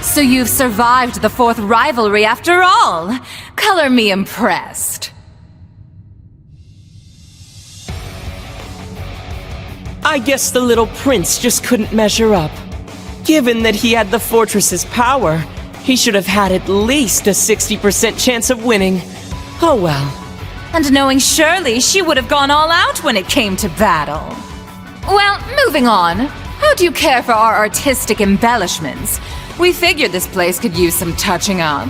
So you've survived the fourth rivalry after all. Color me impressed. I guess the little prince just couldn't measure up. Given that he had the fortress's power, he should have had at least a 60% chance of winning. Oh well. And knowing Shirley, she would have gone all out when it came to battle. Well, moving on. How do you care for our artistic embellishments? We figured this place could use some touching up.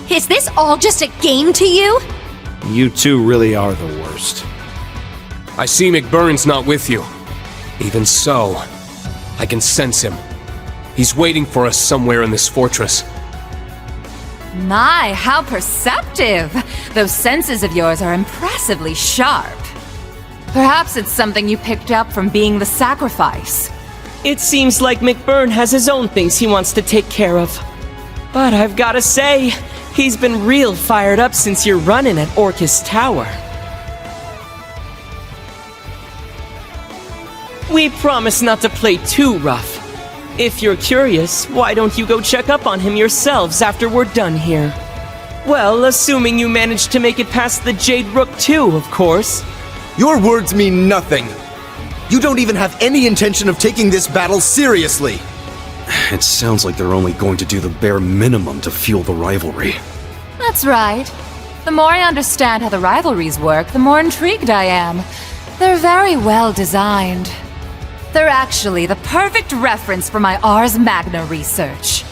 Is this all just a game to you? You two really are the worst. I see McBurn's not with you. Even so, I can sense him. He's waiting for us somewhere in this fortress. My, how perceptive! Those senses of yours are impressively sharp. Perhaps it's something you picked up from being the sacrifice. It seems like McBurn has his own things he wants to take care of. But I've gotta say, he's been real fired up since your run-in at Orcus Tower. We promise not to play too rough. If you're curious, why don't you go check up on him yourselves after we're done here? Well, assuming you managed to make it past the Jade Rook too, of course. Your words mean nothing. You don't even have any intention of taking this battle seriously. It sounds like they're only going to do the bare minimum to fuel the rivalry. That's right. The more I understand how the rivalries work, the more intrigued I am. They're very well designed. They're actually the perfect reference for my Ars Magna research.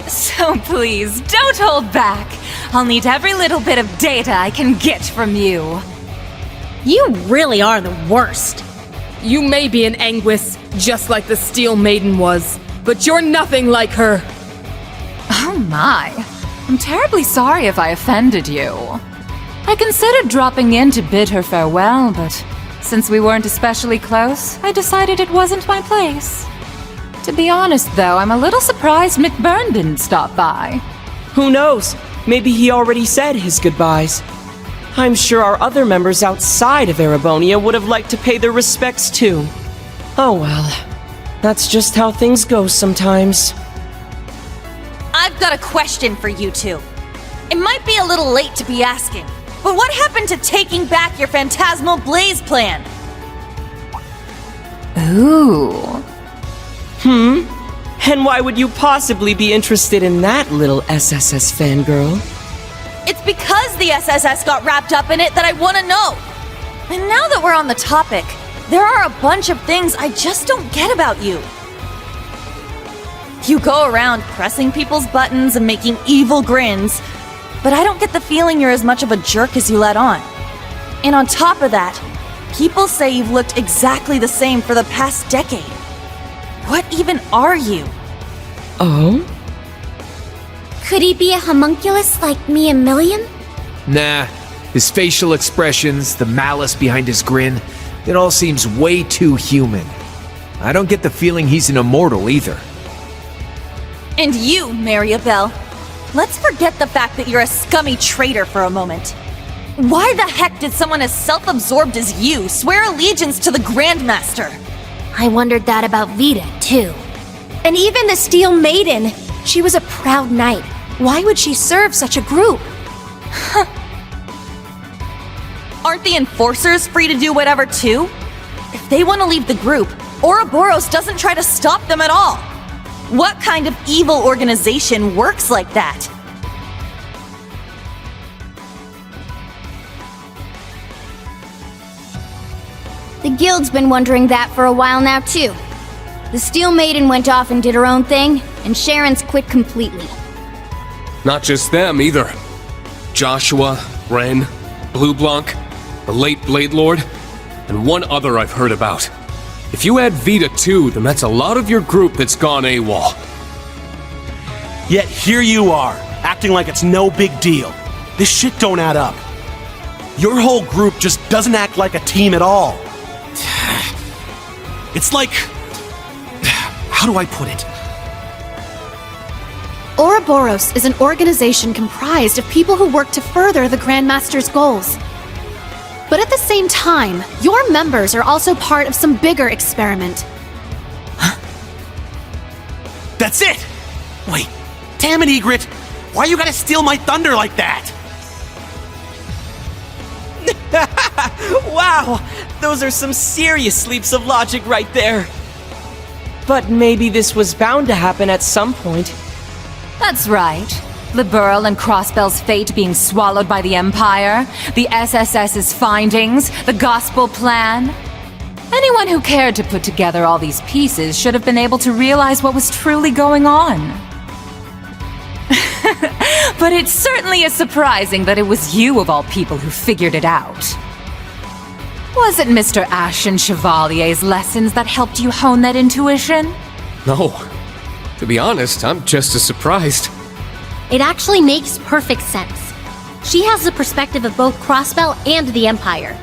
So please, don't hold back. I'll need every little bit of data I can get from you. You really are the worst. You may be an Anguis, just like the Steel Maiden was, but you're nothing like her. Oh my. I'm terribly sorry if I offended you. I considered dropping in to bid her farewell, but since we weren't especially close, I decided it wasn't my place. To be honest, though, I'm a little surprised McBurn didn't stop by. Who knows? Maybe he already said his goodbyes. I'm sure our other members outside of Erebonia would have liked to pay their respects too. Oh well. That's just how things go sometimes. I've got a question for you two. It might be a little late to be asking, but what happened to taking back your Phantasmal Blaze plan? Ooh. And why would you possibly be interested in that, little SSS fangirl? It's because the SSS got wrapped up in it that I want to know. And now that we're on the topic, there are a bunch of things I just don't get about you. You go around pressing people's buttons and making evil grins, but I don't get the feeling you're as much of a jerk as you let on. And on top of that, people say you've looked exactly the same for the past decade. What even are you? Oh? Could he be a homunculus like me and Million? Nah, his facial expressions, the malice behind his grin, it all seems way too human. I don't get the feeling he's an immortal either. And you, Mariabell, let's forget the fact that you're a scummy traitor for a moment. Why the heck did someone as self-absorbed as you swear allegiance to the Grandmaster? I wondered that about Vita, too. And even the Steel Maiden, she was a proud knight. Why would she serve such a group? Aren't the Enforcers free to do whatever too? If they want to leave the group, Ouroboros doesn't try to stop them at all. What kind of evil organization works like that? The Guild's been wondering that for a while now, too. The Steel Maiden went off and did her own thing, and Sharon's quit completely. Not just them, either. Joshua, Ren, Blue Blanc, the late Blade Lord, and one other I've heard about. If you add Vita too, then that's a lot of your group that's gone AWOL. Yet here you are, acting like it's no big deal. This shit don't add up. Your whole group just doesn't act like a team at all. It's like... how do I put it? Ouroboros is an organization comprised of people who work to further the Grandmaster's goals. But at the same time, your members are also part of some bigger experiment. That's it! Wait, damn it, Egret! Why you gotta steal my thunder like that? Wow, those are some serious leaps of logic right there. But maybe this was bound to happen at some point. That's right. Liberl and Crossbell's fate being swallowed by the Empire, the SSS's findings, the Gospel Plan. Anyone who cared to put together all these pieces should have been able to realize what was truly going on. But it certainly is surprising that it was you of all people who figured it out. Was it Mr. Ashen Chevalier's lessons that helped you hone that intuition? No. To be honest, I'm just as surprised. It actually makes perfect sense. She has the perspective of both Crossbell and the Empire,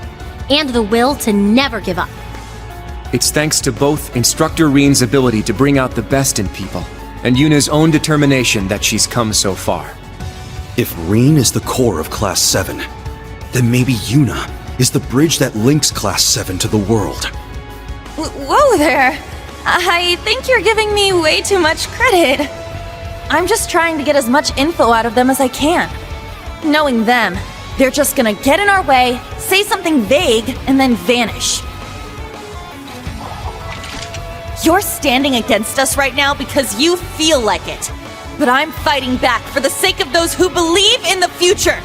and the will to never give up. It's thanks to both Instructor Reen's ability to bring out the best in people, and Yuna's own determination that she's come so far. If Reen is the core of Class 7, then maybe Yuna is the bridge that links Class 7 to the world. Whoa there! I think you're giving me way too much credit. I'm just trying to get as much info out of them as I can. Knowing them, they're just gonna get in our way, say something vague, and then vanish. You're standing against us right now because you feel like it. But I'm fighting back for the sake of those who believe in the future.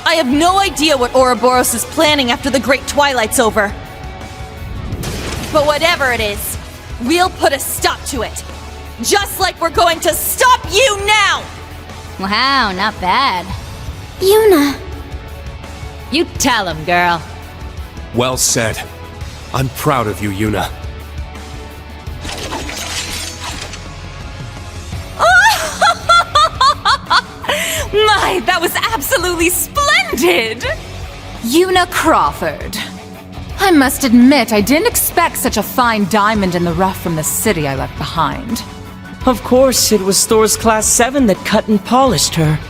I have no idea what Ouroboros is planning after the Great Twilight's over. But whatever it is, we'll put a stop to it. Just like we're going to stop you now! Wow, not bad. Yuna. You tell him, girl. Well said. I'm proud of you, Yuna. My, that was absolutely splendid! Yuna Crawford. I must admit, I didn't expect such a fine diamond in the rough from the city I left behind. Of course, it was Thor's Class 7 that cut and polished her.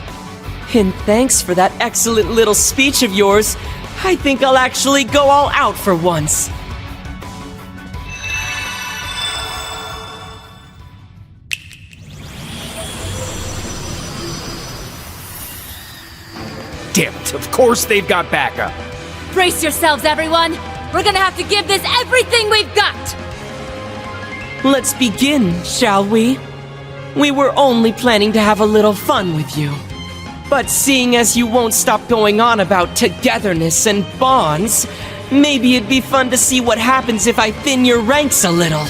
And thanks for that excellent little speech of yours. I think I'll actually go all out for once. Damn it, of course they've got backup. Brace yourselves, everyone! We're gonna have to give this everything we've got! Let's begin, shall we? We were only planning to have a little fun with you. But seeing as you won't stop going on about togetherness and bonds, maybe it'd be fun to see what happens if I thin your ranks a little.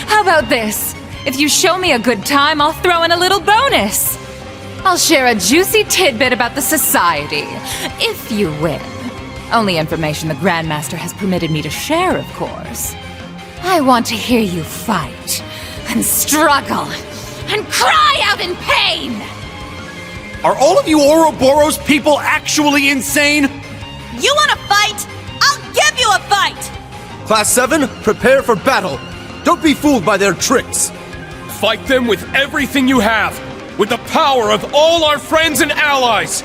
How about this? If you show me a good time, I'll throw in a little bonus. I'll share a juicy tidbit about the Society, if you win. Only information the Grandmaster has permitted me to share, of course. I want to hear you fight, and struggle, and cry out in pain! Are all of you Ouroboros people actually insane? You wanna fight? I'll give you a fight! Class 7, prepare for battle. Don't be fooled by their tricks. Fight them with everything you have, with the power of all our friends and allies!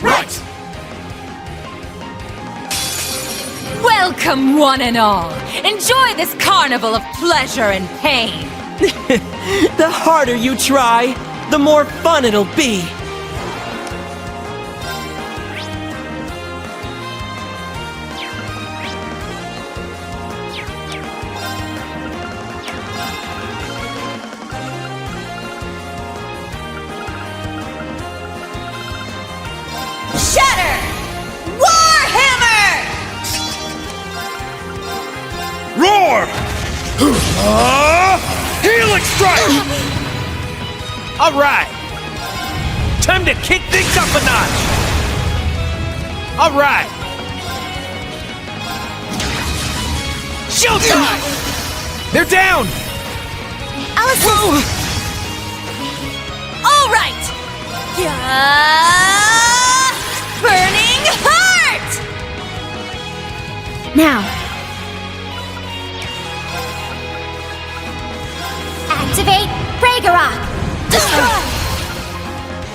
Right! Welcome, one and all! Enjoy this carnival of pleasure and pain! The harder you try, the more fun it'll be. Shatter! Warhammer! Roar! Helix strike! Alright! Time to kick things up a notch! Alright! Showtime! They're down! Alice! All right! Burning Heart! Now. Activate Ragnarok!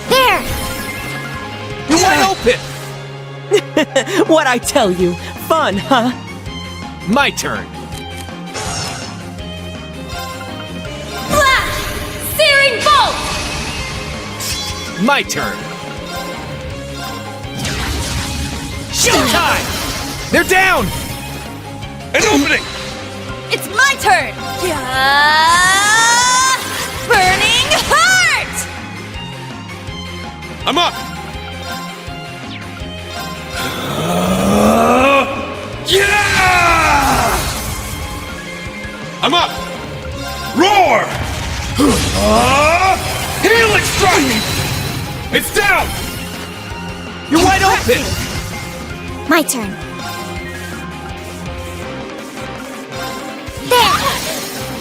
There! You're wide open! What'd I tell you? Fun, huh? My turn. My turn. Showtime! They're down! An opening! It's my turn! Burning Heart! I'm up! Yeah! I'm up! Roar! Healing strike! It's down! You're wide open! My turn. There!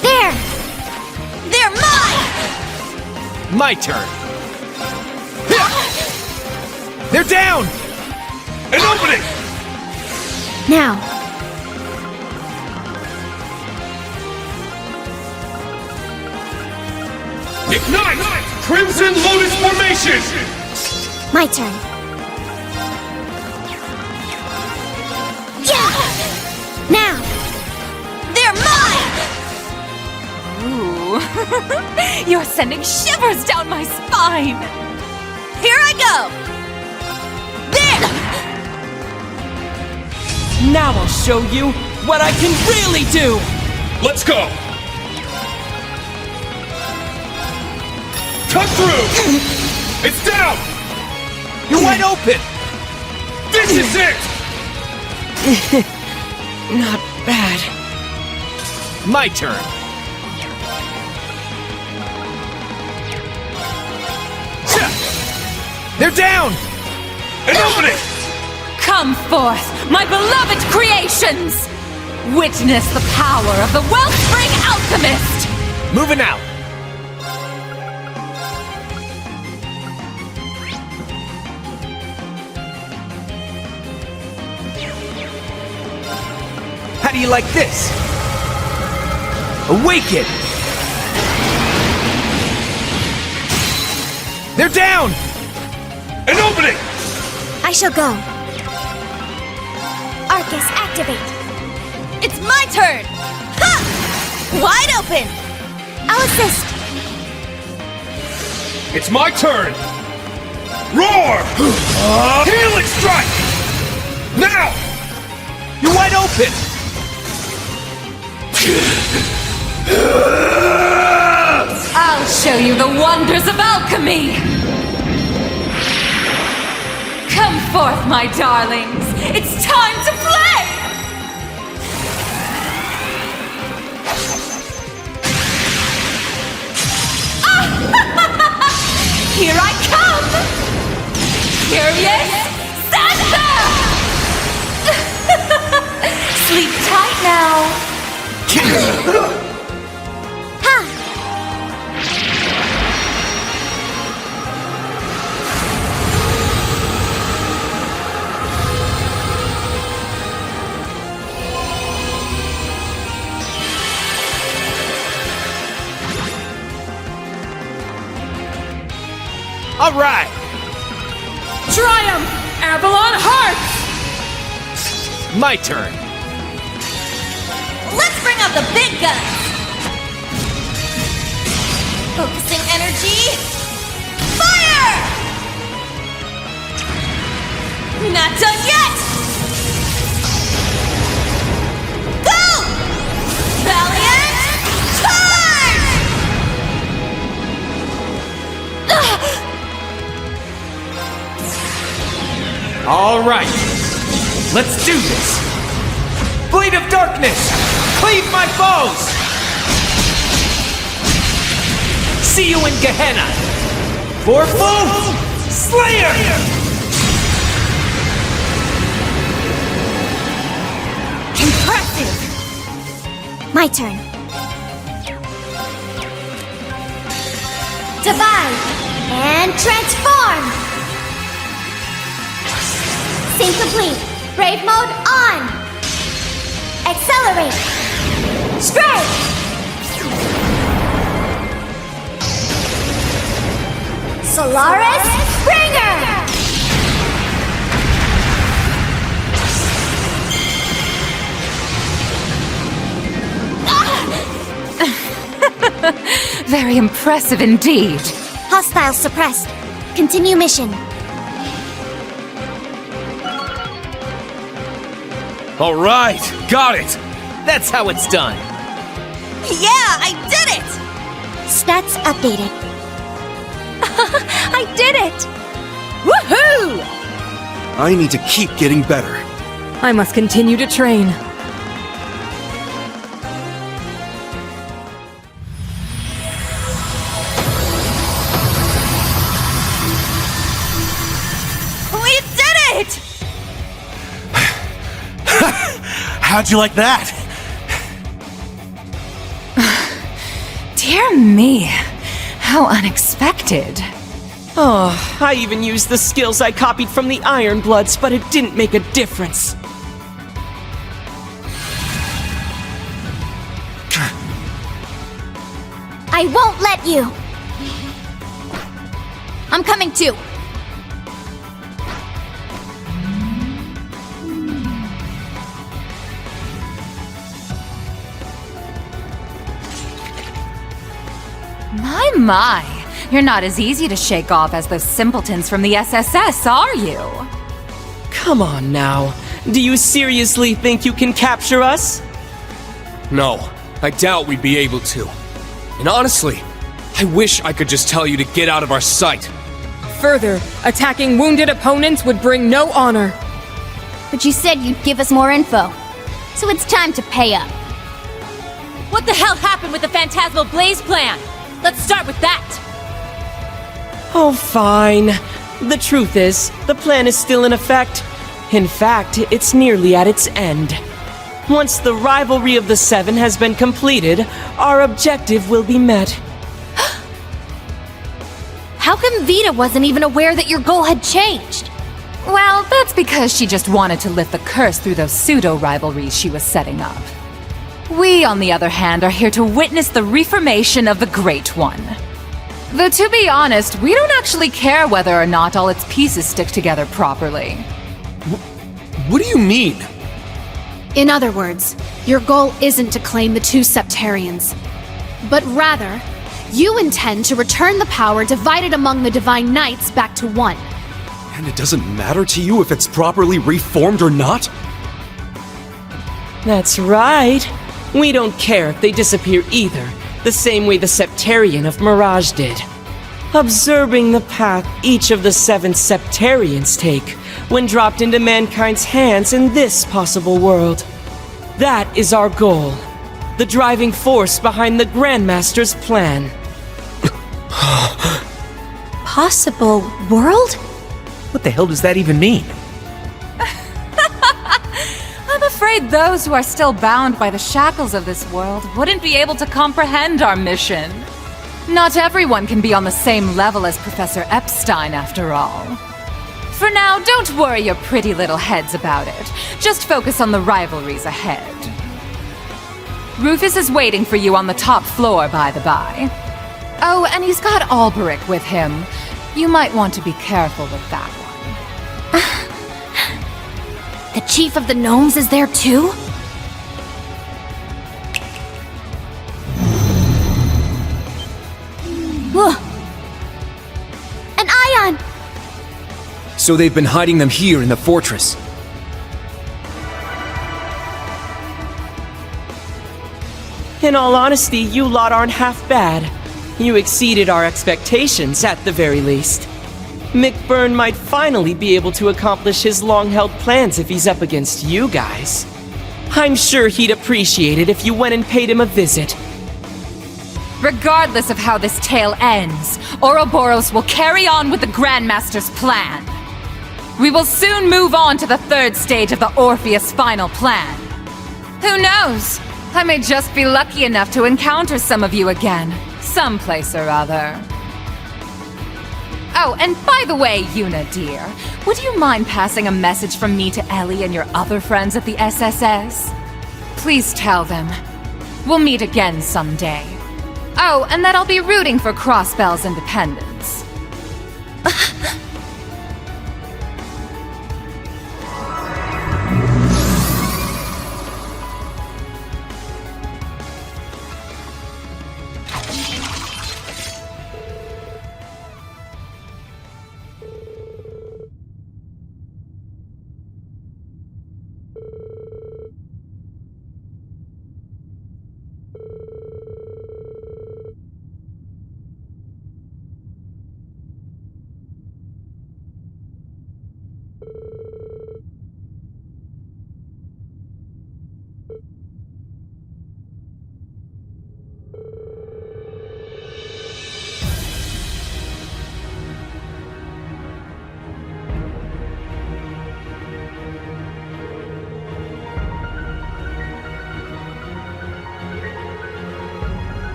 There! They're mine! My turn. They're down! An opening! Now. Ignite! Crimson Lotus Formation! My turn. Yeah! Now! They're mine! Ooh. You're sending shivers down my spine! Here I go! There! Now I'll show you what I can really do! Let's go! Cut through! It's down! You're wide open! This is it! Not bad. My turn. They're down! An opening! Come forth, my beloved creations! Witness the power of the Wellspring Alchemist! Moving out. How do you like this? Awaken! They're down! An opening! I shall go. Arcus, activate. It's my turn! Ha! Wide open! I'll assist. It's my turn! Roar! Healing strike! Now! You're wide open! I'll show you the wonders of alchemy! Come forth, my darlings! It's time to play! Here I come! Curious Santa! Sleep tight now! Ha! All right! Triumph! Avalon Hearts! My turn. Let's bring out the big guns! Focusing energy. Fire! Not done yet! Go! Valiant charge! All right. Let's do this. Blade of Darkness! Cleave my foes! See you in Gehenna! For foe! Slayer! Impressive! My turn. Divide and transform! Sync complete. Brave mode on! Accelerate! Strike! Solaris Springer! Very impressive indeed. Hostiles suppressed. Continue mission. All right, got it. That's how it's done. Yeah, I did it! Stats updated. I did it! Woohoo! I need to keep getting better. I must continue to train. We did it! How'd you like that? Dear me, how unexpected. Oh, I even used the skills I copied from the Iron Bloods, but it didn't make a difference. I won't let you! I'm coming too! My, you're not as easy to shake off as those simpletons from the SSS, are you? Come on now. Do you seriously think you can capture us? No, I doubt we'd be able to. And honestly, I wish I could just tell you to get out of our sight. Further, attacking wounded opponents would bring no honor. But you said you'd give us more info. So it's time to pay up. What the hell happened with the Phantasmal Blaze plan? Let's start with that! Oh, fine. The truth is, the plan is still in effect. In fact, it's nearly at its end. Once the rivalry of the Seven has been completed, our objective will be met. How come Vita wasn't even aware that your goal had changed? Well, that's because she just wanted to lift the curse through those pseudo-rivalries she was setting up. We, on the other hand, are here to witness the reformation of the Great One. Though to be honest, we don't actually care whether or not all its pieces stick together properly. What do you mean? In other words, your goal isn't to claim the two Septarians, but rather, you intend to return the power divided among the Divine Knights back to one. And it doesn't matter to you if it's properly reformed or not? That's right. We don't care if they disappear either, the same way the Septarian of Mirage did. Observing the path each of the 7 Septarians take when dropped into mankind's hands in this possible world. That is our goal, the driving force behind the Grandmaster's plan. Possible world? What the hell does that even mean? I'm afraid those who are still bound by the shackles of this world wouldn't be able to comprehend our mission. Not everyone can be on the same level as Professor Epstein, after all. For now, don't worry your pretty little heads about it. Just focus on the rivalries ahead. Rufus is waiting for you on the top floor, by the by. Oh, and he's got Alberic with him. You might want to be careful with that one. The Chief of the Gnomes is there too? Whoa! An ion! So they've been hiding them here in the fortress. In all honesty, you lot aren't half bad. You exceeded our expectations, at the very least. McBurn might finally be able to accomplish his long-held plans if he's up against you guys. I'm sure he'd appreciate it if you went and paid him a visit. Regardless of how this tale ends, Ouroboros will carry on with the Grandmaster's plan. We will soon move on to the 3rd stage of the Orpheus final plan. Who knows? I may just be lucky enough to encounter some of you again, someplace or other. Oh, and by the way, Yuna dear, would you mind passing a message from me to Ellie and your other friends at the SSS? Please tell them. We'll meet again someday. Oh, and that I'll be rooting for Crossbell's independence.